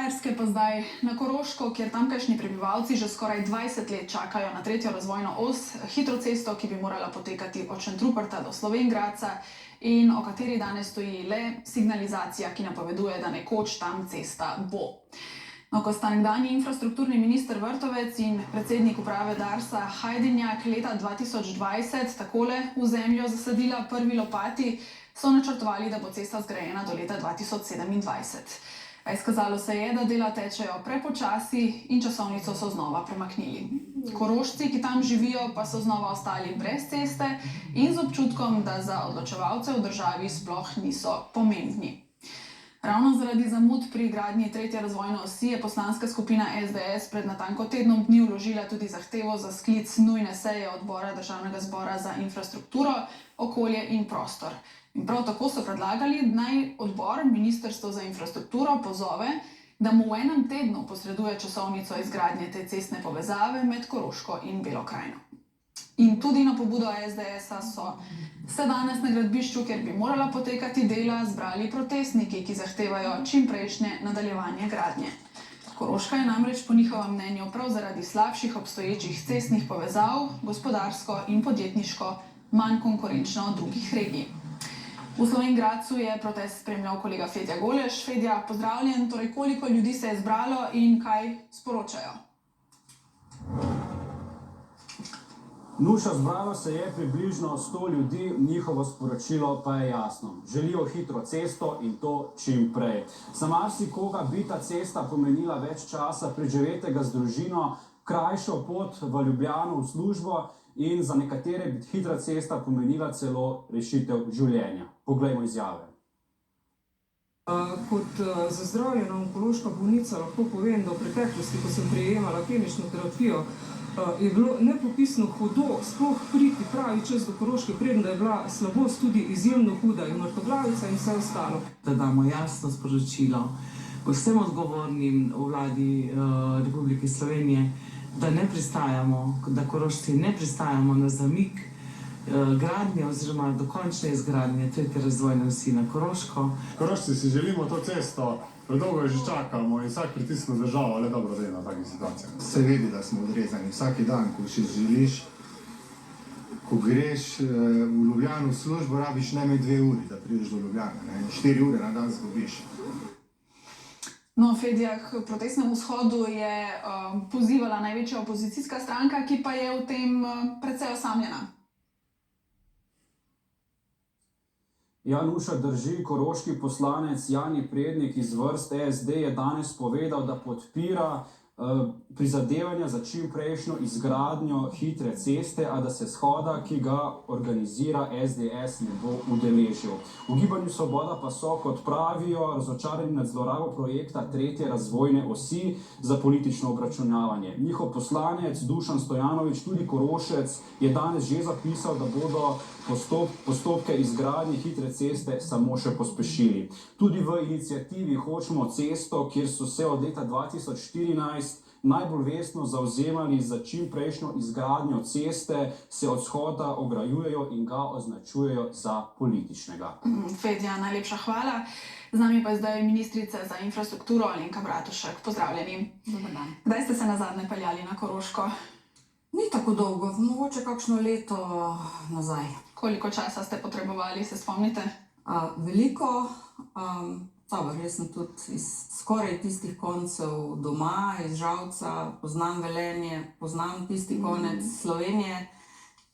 Štajerske pa zdaj na Koroško, kjer tamkajšnji prebivalci že skoraj 20 let čakajo na tretjo razvojno os, hitro cesto, ki bi morala potekati od Šentruperta do Slovenj Gradca in o kateri danes stoji le signalizacija, ki napoveduje, da nekoč tam cesta bo. No, ko sta nekdanji infrastrukturni minister Vrtovec in predsednik uprave Darsa Hajdinjak leta 2020 takole v zemljo zasadila prvi lopati, so načrtovali, da bo cesta zgrajena do leta 2027. A izkazalo se je, da dela tečejo prepočasi in časovnico so znova premaknili. Korošci, ki tam živijo, pa so znova ostali brez ceste in z občutkom, da za odločevalce v državi sploh niso pomembni. Ravno zaradi zamud pri gradnji tretje razvojne osi je poslanska skupina SDS pred natanko tednom dni vložila tudi zahtevo za sklic nujne seje odbora Državnega zbora za infrastrukturo, okolje in prostor. In prav tako so predlagali, da naj odbor Ministrstvo za infrastrukturo pozove, da mu v enem tednu posreduje časovnico izgradnje te cestne povezave med Koroško in Belo krajino. In tudi na pobudo SDS-a so se danes na gradbišču, kjer bi morala potekati dela, zbrali protestniki, ki zahtevajo čimprejšnje nadaljevanje gradnje. Koroška je namreč po njihovem mnenju prav zaradi slabših obstoječih cestnih povezav, gospodarsko in podjetniško manj konkurenčna od drugih regij. V Slovenj Gradcu je protest spremljal kolega Fedja Goleš. Fedja, pozdravljen. Torej, koliko ljudi se je zbralo in kaj sporočajo? Nuša, zbralo se je približno 100 ljudi, njihovo sporočilo pa je jasno. Želijo hitro cesto in to čim prej. Za marsikoga bi ta cesta pomenila več časa preživetega z družino, krajšo pot v Ljubljano v službo in za nekatere bi hitra cesta pomenila celo rešitev življenja. Poglejmo izjave. Kot zazdravljena onkološka bolnica lahko povem, da v preteklosti, ko sem prejemala kemično terapijo, je bilo nepopisno hudo sploh priti pravi čas do Koroške, preden da je bila slabost tudi izjemno huda in mrtvoglavica in vse ostalo. Da damo jasno sporočilo vsem odgovornim v vladi Republike Slovenije, da ne pristajamo, da Korošci ne pristajamo na zamik gradnje oziroma dokončne izgradnje tretje razvojne osi na Koroško. Korošci si želimo to cesto, predolgo jo že čakamo in vsak pritisk na državo le dobro dela na takih situacijah. Se vidi, da smo odrezani vsaki dan, ko si želiš, ko greš v Ljubljano v službo, rabiš najmanj 2 uri, da prideš do Ljubljane, 4 ure na dan zgubiš. No, Fedja, k protestnemu shodu je pozivala največja opozicijska stranka, ki pa je v tem precej osamljena. Ja, Nuša, drži. Koroški poslanec Jani Prednik iz vrst SD je danes povedal, da podpira prizadevanja za čimprejšnjo izgradnjo hitre ceste, a da se shoda, ki ga organizira SDS, ne bo udeležil. V Gibanju Svoboda pa so, kot pravijo, razočarani nad zlorabo projekta tretje razvojne osi za politično obračunavanje. Njihov poslanec Dušan Stojanović, tudi Korošec, je danes že zapisal, da bodo postopke izgradnje hitre ceste samo še pospešili. Tudi v iniciativi Hočemo cesto, kjer so se od leta 2014 najbolj vestno zavzemali za čimprejšnjo izgradnjo ceste, se od shoda ograjujejo in ga označujejo za političnega. Fedja, najlepša hvala. Z nami pa je zdaj ministrica za infrastrukturo Alenka Bratušek. Pozdravljeni. Dobar dan. Kdaj ste se nazadnje peljali na Koroško? Ni tako dolgo, mogoče kakšno leto nazaj. Koliko časa ste potrebovali, se spomnite? Veliko. Jaz sem tudi iz skoraj tistih koncev doma, iz Žalca, poznam Velenje, poznam tisti konec Slovenije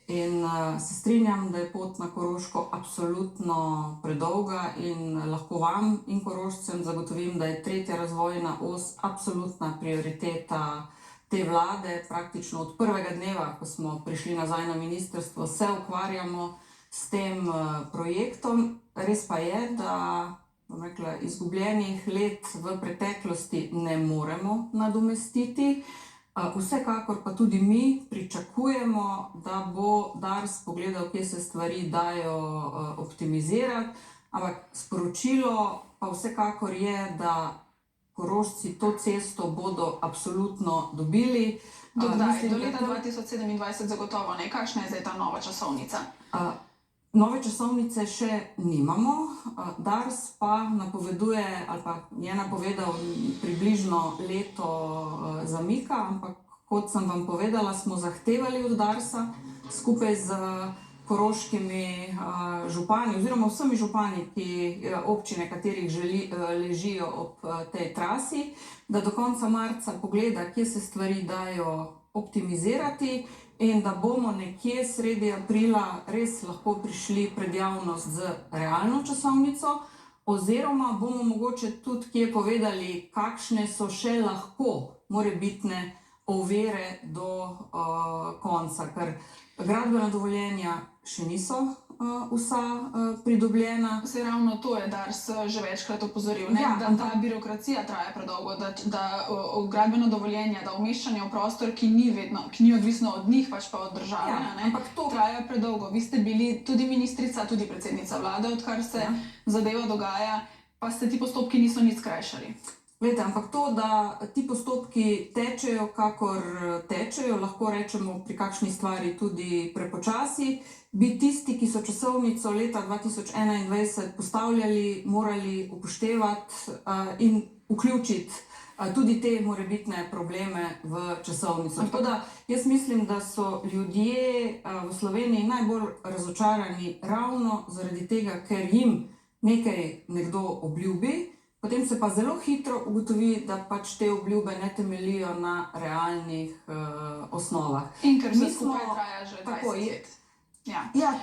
in se strinjam, da je pot na Koroško absolutno predolga in lahko vam in Korošcem zagotovim, da je tretja razvojna os absolutna prioriteta te vlade. Praktično od prvega dneva, ko smo prišli nazaj na ministrstvo, se ukvarjamo s tem projektom. Res pa je, da izgubljenih let v preteklosti ne moremo nadomestiti. Vsekakor pa tudi mi pričakujemo, da bo Dars pogledal, kje se stvari dajo optimizirati, ampak sporočilo pa vsekakor je, da Korošci to cesto bodo absolutno dobili. Do kdaj? Do leta 2027 zagotovo ne. Kakšna je zdaj ta nova časovnica? Nove časovnice še nimamo. Dars pa napoveduje, ali pa je napovedal približno približno leto zamika, ampak kot sem vam povedala, smo zahtevali od Darsa skupaj z koroškimi župani oziroma vsemi župani, občine, katerih ležijo ob tej trasi, da do konca marca pogleda, kje se stvari dajo optimizirati in da bomo nekje sredi aprila res lahko prišli pred javnost z realno časovnico, oziroma bomo mogoče tudi kje povedali, kakšne so še lahko morebitne ovire do konca, ker gradbena dovoljenja še niso vsa pridobljena. Se ravno to je Dars že večkrat opozoril, ne? Ja, Da ta birokracija traja predolgo, da gradbeno dovoljenje, da umeščanje v prostor, ki ni odvisno od njih, pač pa od države, Ja, ne? ampak to- traja predolgo. Vi ste bili tudi ministrica, tudi predsednica vlade, odkar se zadeva dogaja, pa se ti postopki niso nič skrajšali. Glejte, ampak to, da ti postopki tečejo, kakor tečejo, lahko rečemo pri kakšni stvari tudi prepočasi, bi tisti, ki so časovnico leta 2021 postavljali, morali upoštevati in vključiti tudi te morebitne probleme v časovnico. Tako da jaz mislim, da so ljudje v Sloveniji najbolj razočarani ravno zaradi tega, ker jim nekaj nekdo obljubi, potem se pa zelo hitro ugotovi, da pač te obljube ne temeljijo na realnih osnovah. In ker vse Mi smo- skupaj traja že 20 tako je. let. Ja. Ja,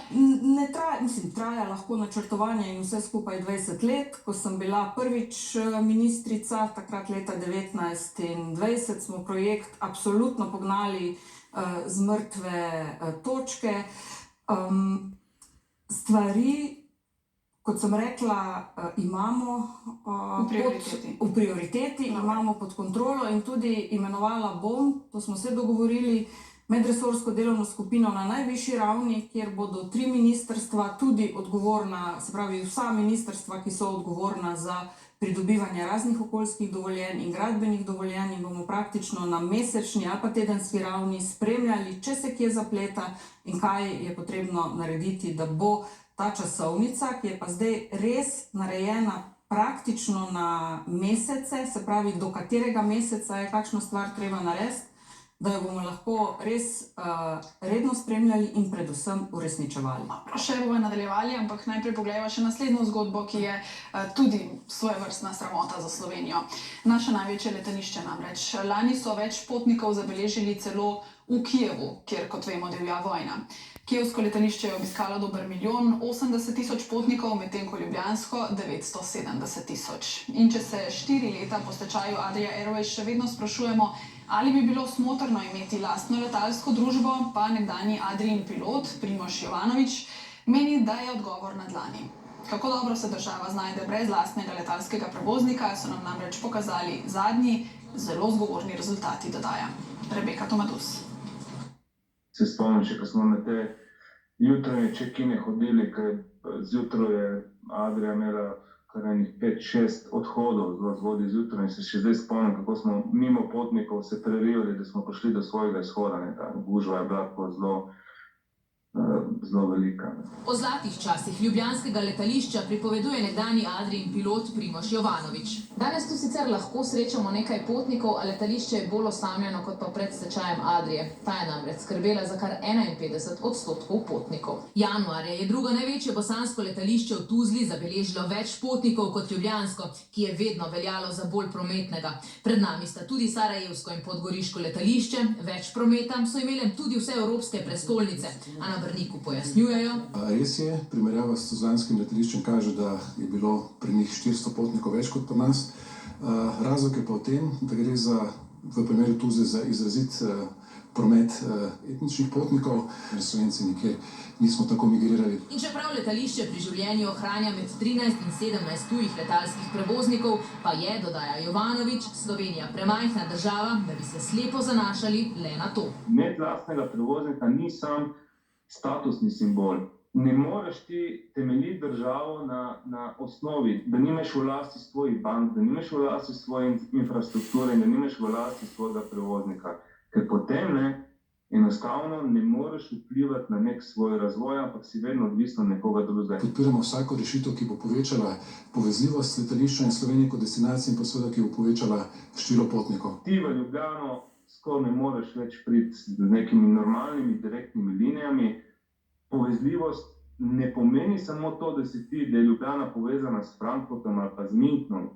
ne traja, mislim, traja lahko načrtovanje in vse skupaj 20 let. Ko sem bila prvič ministrica, takrat leta 19 in 20, smo projekt absolutno pognali z mrtve točke. Stvari, kot sem rekla, imamo v prioriteti, imamo pod kontrolo in tudi imenovala bom, to smo se dogovorili, medresorsko delovno skupino na najvišji ravni, kjer bodo 3 ministrstva tudi odgovorna, se pravi vsa ministrstva, ki so odgovorna za pridobivanje raznih okoljskih dovoljenj in gradbenih dovoljenj, in bomo praktično na mesečni ali pa tedenski ravni spremljali, če se kje zapleta in kaj je potrebno narediti, da bo ta časovnica, ki je pa zdaj res narejena praktično na mesece, se pravi, do katerega meseca je kakšno stvar treba narediti, da jo bomo lahko res redno spremljali in predvsem uresničevali. Še bomo nadaljevali, ampak najprej pogledamo še naslednjo zgodbo, ki je tudi svojevrstna sramota za Slovenijo. Naše največje letališče namreč. Lani so več potnikov zabeležili celo v Kijevu, kjer, kot vemo, divja vojna. Kijevsko letališče je obiskalo dober 1 80 000 potnikov, medtem ko ljubljansko 970 000. In če se 4 leta po stečaju Adria Airways še vedno sprašujemo, ali bi bilo smotrno imeti lastno letalsko družbo, pa nekdanji Adrijin pilot Primož Jovanović meni, da je odgovor na dlani. Kako dobro se država znajde brez lastnega letalskega prevoznika, so nam namreč pokazali zadnji, zelo zgovorni rezultati, dodaja Rebeka Tomadus. Se spomnim še, ko smo na te jutranje check-ine hodili, ker zjutraj je Adria imela kar enih 5-6 odhodov z vodi zjutraj in se še zdaj spomnim, kako smo mimo potnikov se prerivali, da smo prišli do svojega izhoda. Ta gužva je bila tako zelo velika. O zlatih časih ljubljanskega letališča pripoveduje nekdanji Adrijin pilot Primož Jovanović. Danes tu sicer lahko srečamo nekaj potnikov, a letališče je bolj osamljeno kot pa pred stečajem Adrije. Ta je namreč skrbela za kar 51% potnikov. Januarja je drugo največje bosansko letališče v Tuzli zabeležilo več potnikov kot ljubljansko, ki je vedno veljalo za bolj prometnega. Pred nami sta tudi sarajevsko in podgoriško letališče, več prometa so imele tudi vse evropske prestolnice, a na Brniku pojasnjujejo. Res je, primerjava s tuzlanskim letališčem kaže, da je bilo pri njih 400 potnikov več kot pri nas. Razlog je pa v tem, da gre v primeru Tuzle za izrazit promet etničnih potnikov. Slovenci nikjer nismo tako migrirali. In čeprav letališče pri življenju ohranja med 13 in 17 tujih letalskih prevoznikov, pa je, dodaja Jovanović, Slovenija premajhna država, da bi se slepo zanašali le na to. Imeti lastnega prevoznika ni sam statusni simbol. Ne moreš ti temeljiti državo na osnovi, da nimaš v lasti svojih bank, da nimaš v lasti svoje infrastrukture in da nimaš v lasti svojega prevoznika. Ker potem enostavno ne moreš vplivati na nek svoj razvoj, ampak si vedno odvisen od nekoga drugega. Podpiramo vsako rešitev, ki bo povečala povezljivost letališča in Slovenije kot destinacije in pa seveda, ki bo povečala število potnikov. Ti v Ljubljano skoraj ne moreš več priti z nekimi normalnimi, direktnimi linijami. Povezljivost ne pomeni samo to, da je Ljubljana povezana s Frankfurtom ali pa z Münchenom.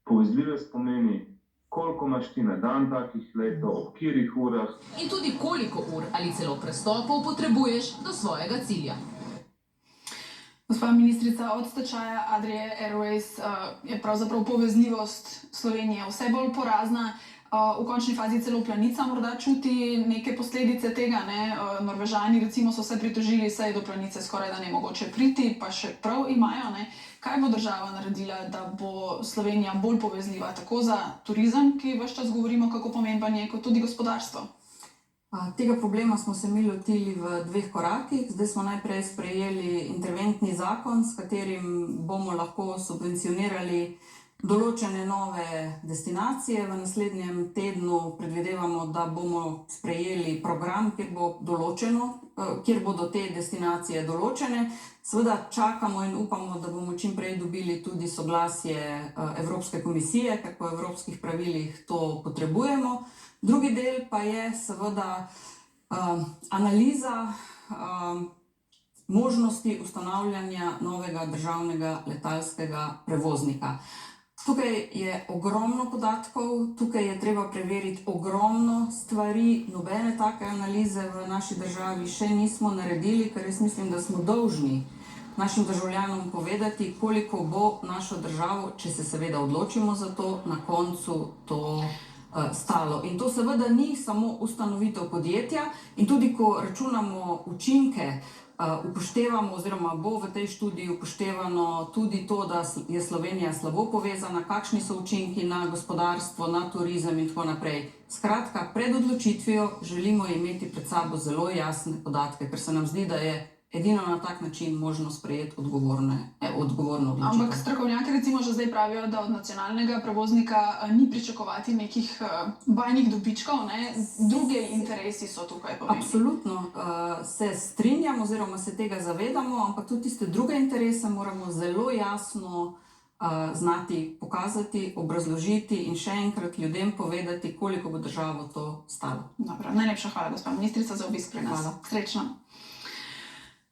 Povezljivost pomeni, koliko imaš ti na dan takih letov, ob katerih urah. In tudi koliko ur ali celo prestopov potrebuješ do svojega cilja. Gospa ministrica, od stečaja Adrie Airways je pravzaprav povezljivost Slovenije vse bolj porazna. V končni fazi celo Planica morda čuti neke posledice tega. Ne? Norvežani recimo so se pritožili, saj do Planice skoraj da ne mogoče priti, pa še prav imajo. Ne? Kaj bo država naredila, da bo Slovenija bolj povezljiva tako za turizem, ki ves čas govorimo, kako pomemben je, kot tudi gospodarstvo? Tega problema smo se mi lotili v 2 korakih. Zdaj smo najprej sprejeli interventni zakon, s katerim bomo lahko subvencionirali določene nove destinacije. V naslednjem tednu predvidevamo, da bomo sprejeli program, kjer bodo te destinacije določene. Seveda čakamo in upamo, da bomo čim prej dobili tudi soglasje Evropske komisije, ker po evropskih pravilih to potrebujemo. Drugi del pa je seveda analiza možnosti ustanavljanja novega državnega letalskega prevoznika. Tukaj je ogromno podatkov, tukaj je treba preveriti ogromno stvari. Nobene take analize v naši državi še nismo naredili, ker jaz mislim, da smo dolžni našim državljanom povedati, koliko bo našo državo, če se seveda odločimo za to, na koncu to stalo. In to seveda ni samo ustanovitev podjetja, in tudi ko računamo učinke, upoštevamo oziroma bo v tej študiji upoštevano tudi to, da je Slovenija slabo povezana, kakšni so učinki na gospodarstvo, na turizem in tako naprej. Skratka, pred odločitvijo želimo imeti pred sabo zelo jasne podatke, ker se nam zdi, da je edino na tak način možno sprejeti odgovorno odločitev. Ampak strokovnjaki recimo že zdaj pravijo, da od nacionalnega prevoznika ni pričakovati nekih bajnih dobičkov, ne? Drugi interesi so tukaj pomembni. Absolutno se strinjam oziroma se tega zavedamo, ampak tudi tiste druge interese moramo zelo jasno znati pokazati, obrazložiti in še enkrat ljudem povedati, koliko bo državo to stalo. Dobro, najlepša hvala, gospa ministrica, za obisk pri nas. Hvala. Srečno.